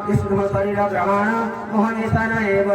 विष्णुः शरीरग्रहण मोहनेतन एव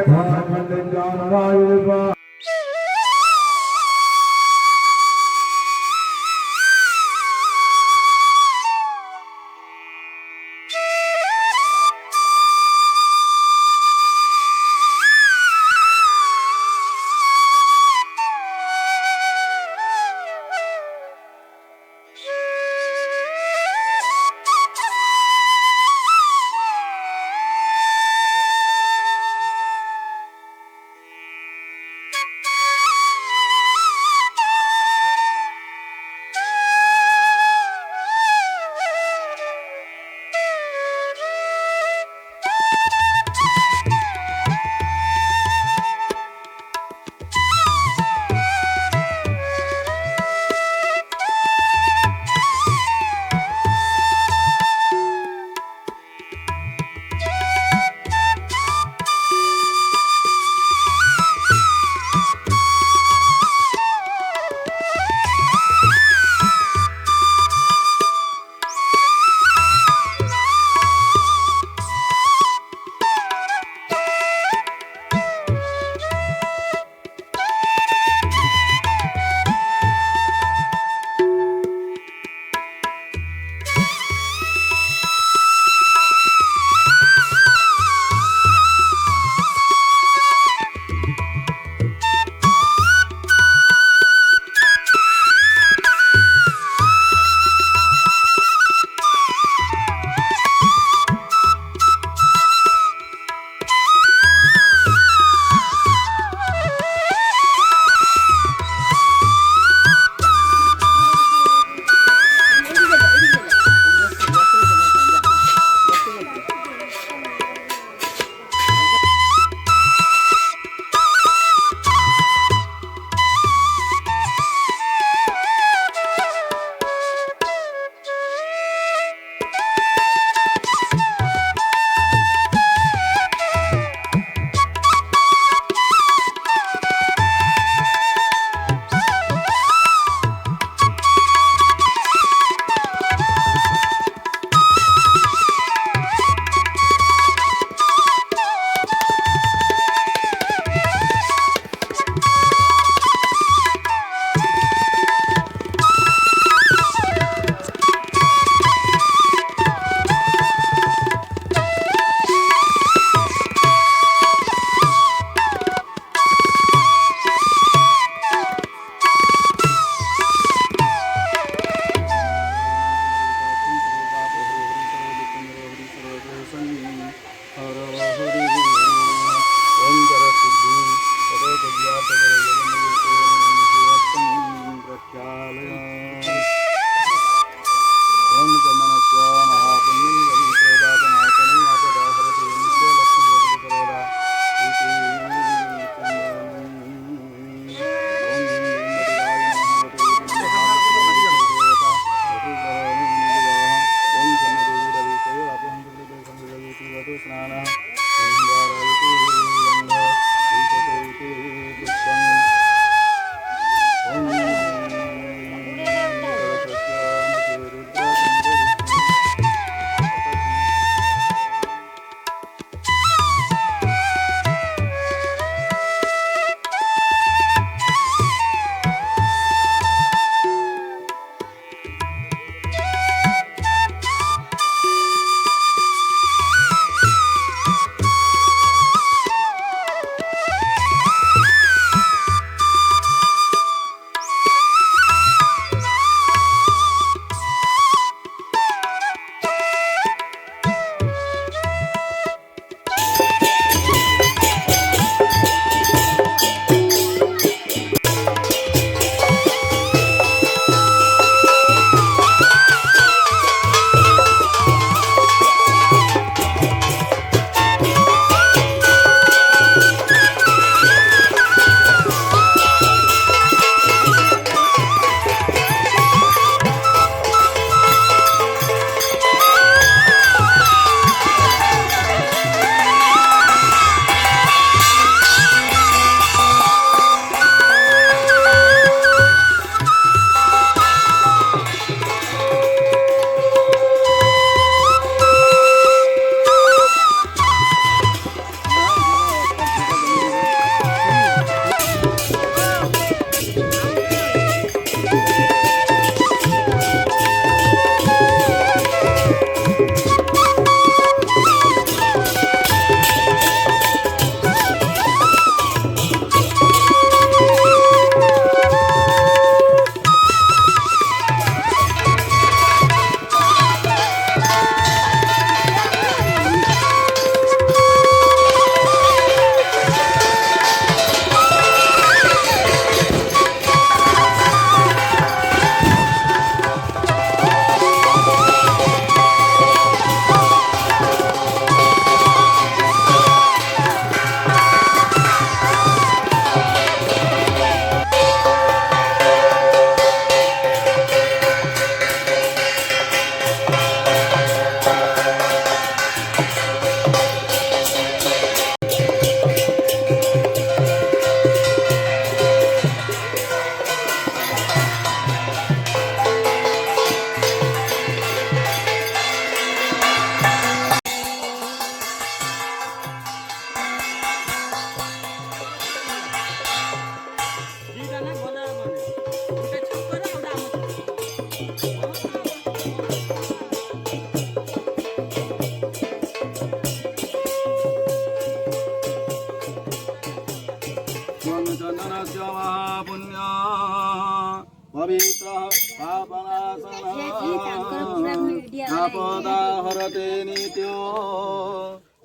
हरते नित्यो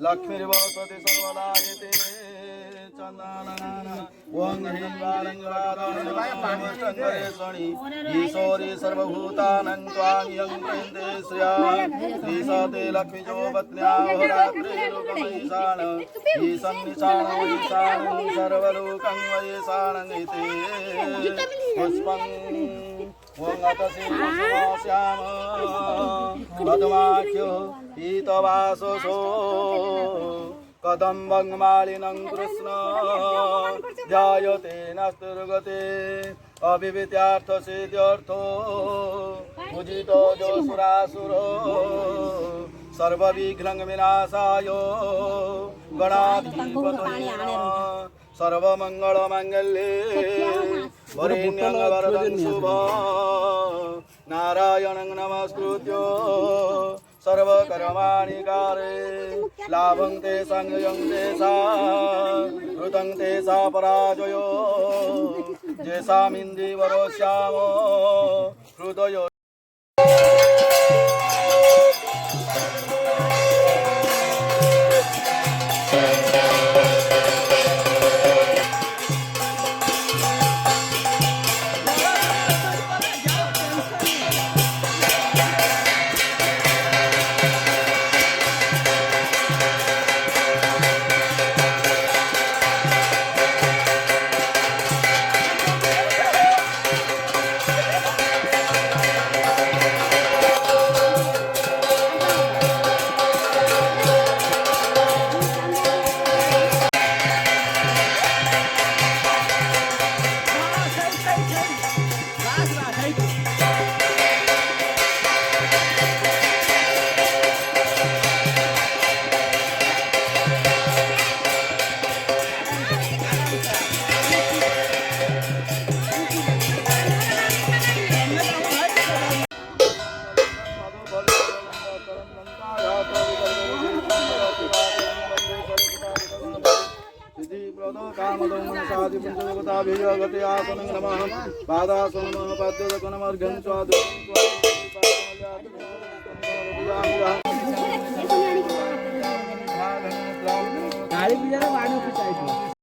लक्ष्मीर्वसति सर्वदा येते चन्दनाना ओं ह्रीं वालं वाराणि ईश्वरी सर्वभूतानां त्वां यं प्रयन्ते श्रिया ईशते लक्ष्मीजो पत्न्याहोरात्रिलोकमयीशान ईशं निशानं सर्वलोकं वयेशानं इति पुष्पं ओं अतसि श्याम पद्माख्यो पीतवाससो कदम्बं मालिनं कृष्ण ध्यायते नस्तुर्गते अविवित्यार्थसिद्ध्यर्थो पूजितो जोसुरासुरो सर्वविघ्नं विनाशाय गणाधिपतये नमः सर्वमङ्गलमाङ्गल्ये वरेण्यं वरदं शुभं नारायणं नमस्कृत्य सर्वकर्माणि कारये लाभं ते संयं तेषां कृतं तेषा पराजयो येषामिन्दीवरोष्याम हृदयो गते आसनं नमः पादासनं नमः पाद्यदकनमर्घं स्वादु काली पूजा वाणो पिचाई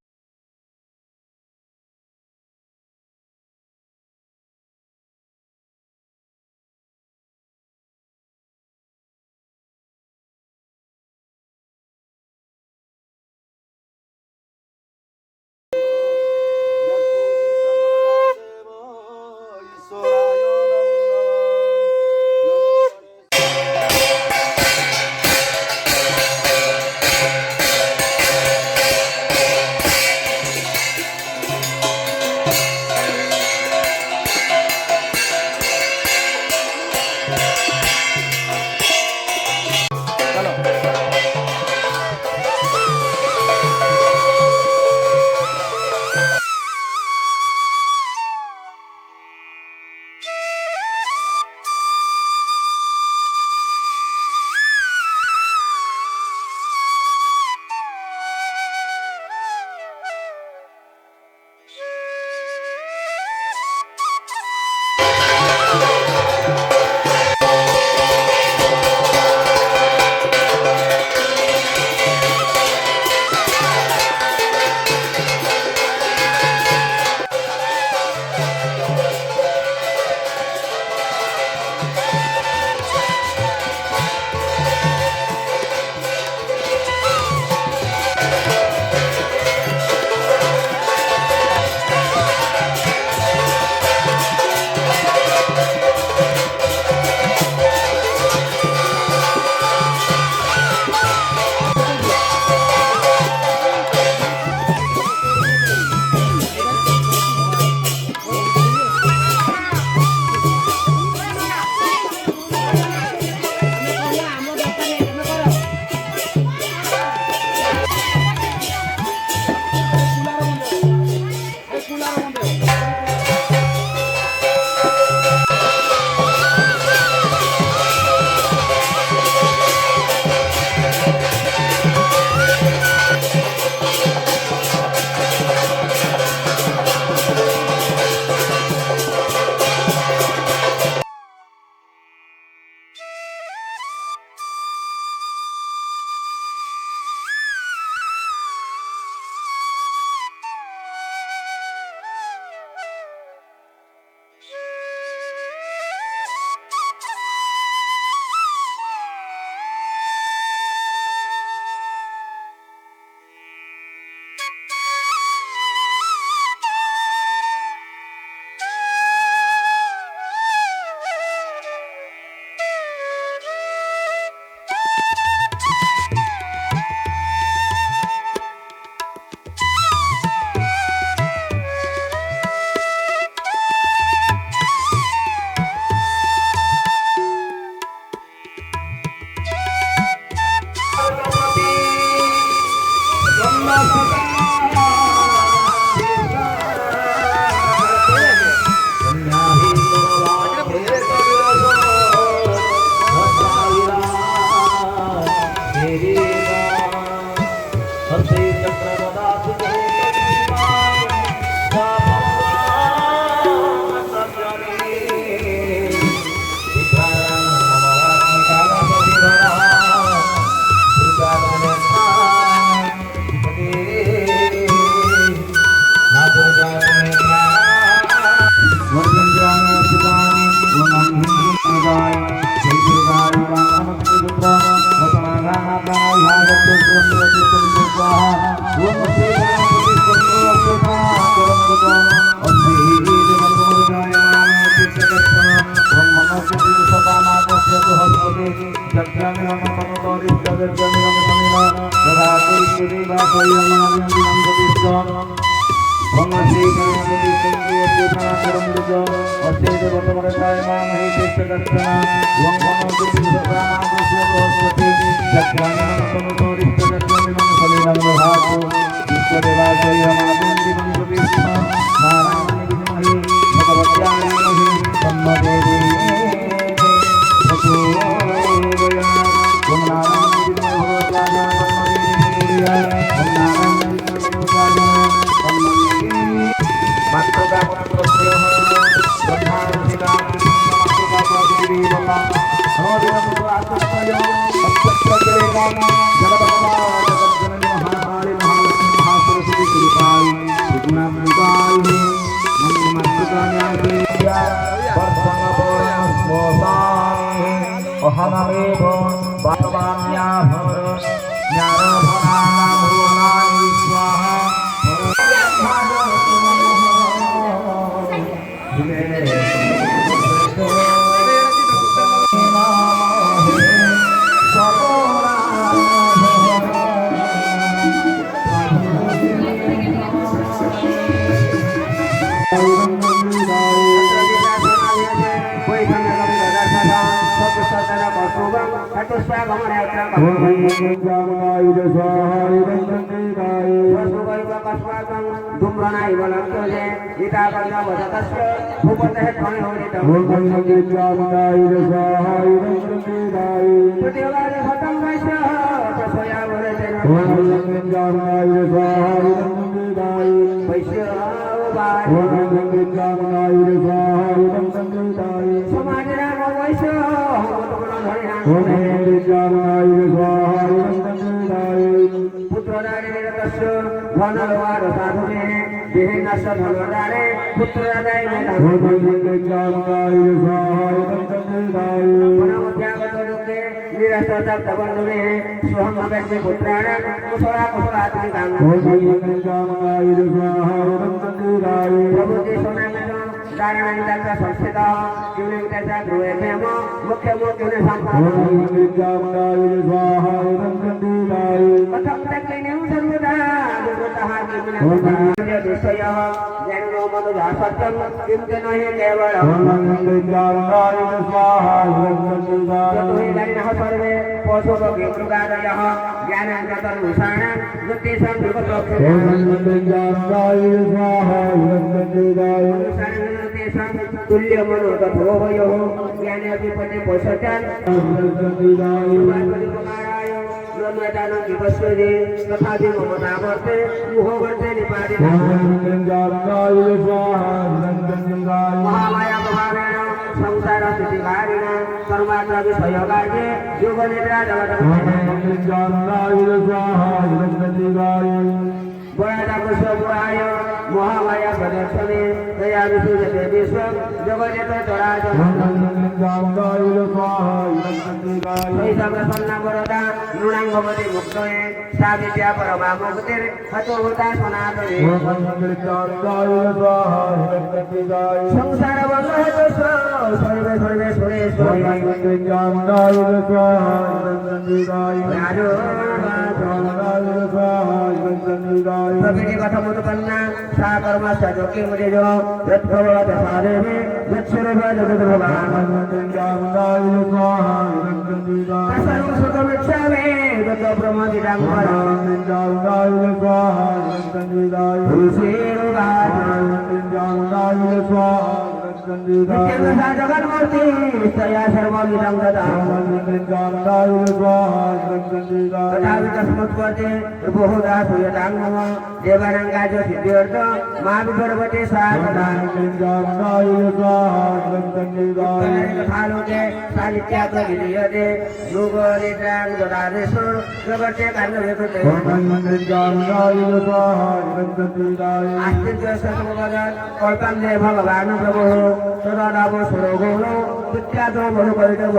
भगवान प्रभु তদাদাব সুরগৌণ বিখ্যাত মনুকৈটব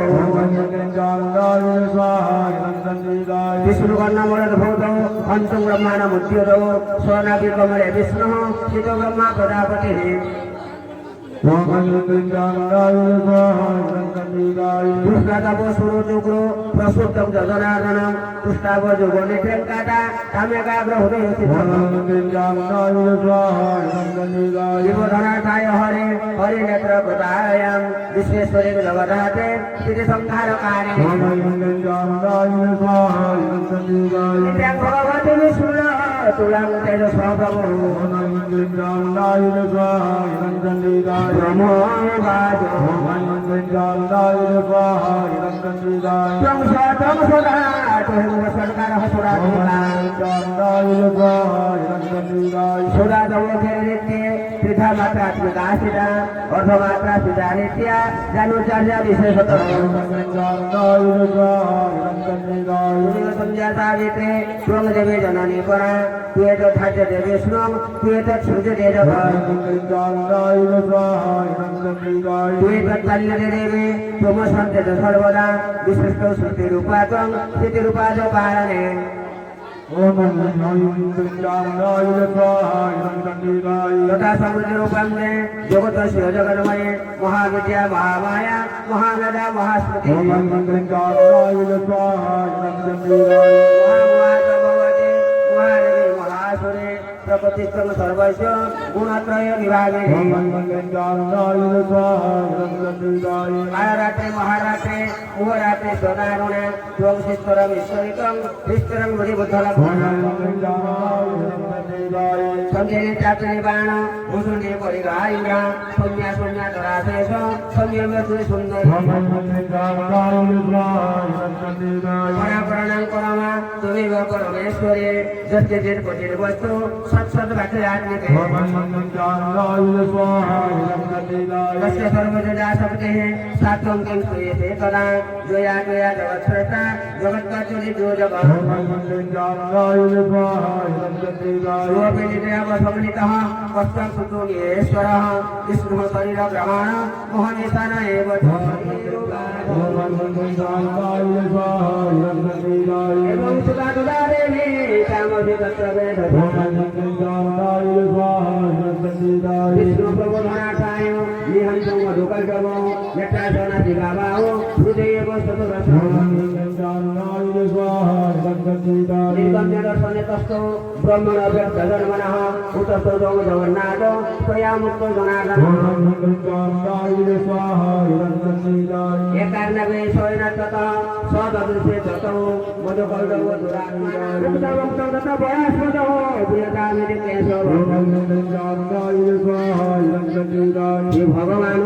বিষ্ণুকর্ণা মরদ্ভূত অন্তং ব্রহ্মাণ মুচ্যত স্বনাভি কমলে বিষ্ণু শিত ব্রহ্মা প্রজাপতি দুষ্টাব সুরচুক্র প্রসুপ্তম যজনার্দনম তুষ্টাব যোগ নিটেঙ্কাটা কামেকাগ্র হৃদয় জীবধনাথায় হরে হরি নেত্র প্রদায়াম বিশ্বেশ্বরী জগদাতে স্থিতি সংহারকারী ভগবতী বিষ্ণু তুলাং তেজ সহপ্রভু ব্রহ্ম বাজ সোদা দৌড়ে ত্রিধা মাত্রা আত্মিকা অর্ধমাত্রা সীতা নিত্যা জানুচার্যা বিশেষত সন্ধ্যা সাবিত্রে ত্বং দেবী জননী পরা তুয়ে তথাচ দেবী শ্রম তুয়ে তৎসূর্য দেব তুয়ে তৎকাল্যে দেবী তোম সন্তেত সর্বদা বিশিষ্ট শ্রুতিরূপা ত্বং স্মৃতিরূপাজ পারণে তথা সমৃদ্ধি রূপাঙ্গে জগতস্য জগন্ময়ে মহাবিদ্যা মহামায়া মহামেধা মহাস্মৃতি মহাদেবী মহাসুরে প্রকৃতিত্বং সর্বস্য গুণত্রয় বিভাগে কালরাত্রে মহারাত্রে মুহরাত্রে সদারুণে ত্বং শিস্তরম ঈশ্বরিতং শিস্তরং বুদ্ধিবুদ্ধলং সঞ্জয় চাত্রে বাণ ভূষণে পরিগায়ুরা সৌম্যা সৌম্যা ধরাশেষ সৌম্যমে সুন্দর পরাপরাণাং পরমা তুমি পরমেশ্বরে যস্যের পতির বস্তু সৎসৎ বাক্যে আত্মিকে तस्य सर्वजया शब्देः सात्वं किं क्रियते तदा जया जया जगत्स्रष्टा जगत्काचुरी जो जगत् सोऽपि निद्रावसमनितः कष्टं सुतुनीश्वरः विष्णुः शरीरभ्रमण मोहनिशान एव एवं सुता तुदा देवी कामधि तत्र विष्णु प्रबोधनार्थाय निहंसं मधुकल्पमो यथा सोनाति गावाहो हृदयेव सतुरसः निर्गम्य दर्शने तस्थो ब्रह्मणव्यक्तजन्मनः उतस्थो जगन्नाथो त्वया मुक्तो जनार्दनः एकार्णवे सोयन ततः स्वदृशे ततो मधुकल्पो दुरात्मनः ततः भयास्पदो प्रियतामिति केशव भगवान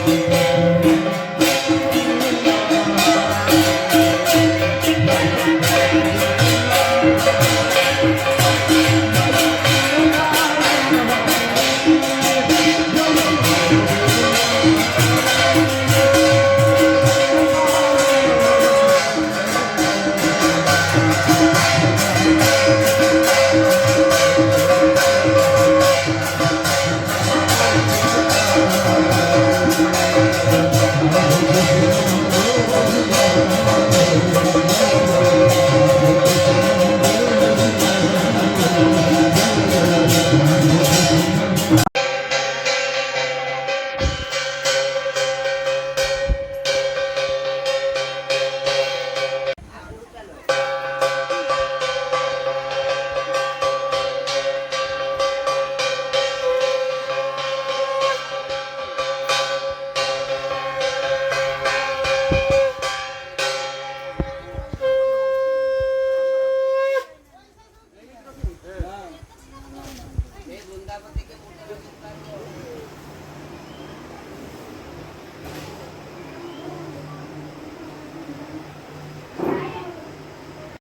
ॐ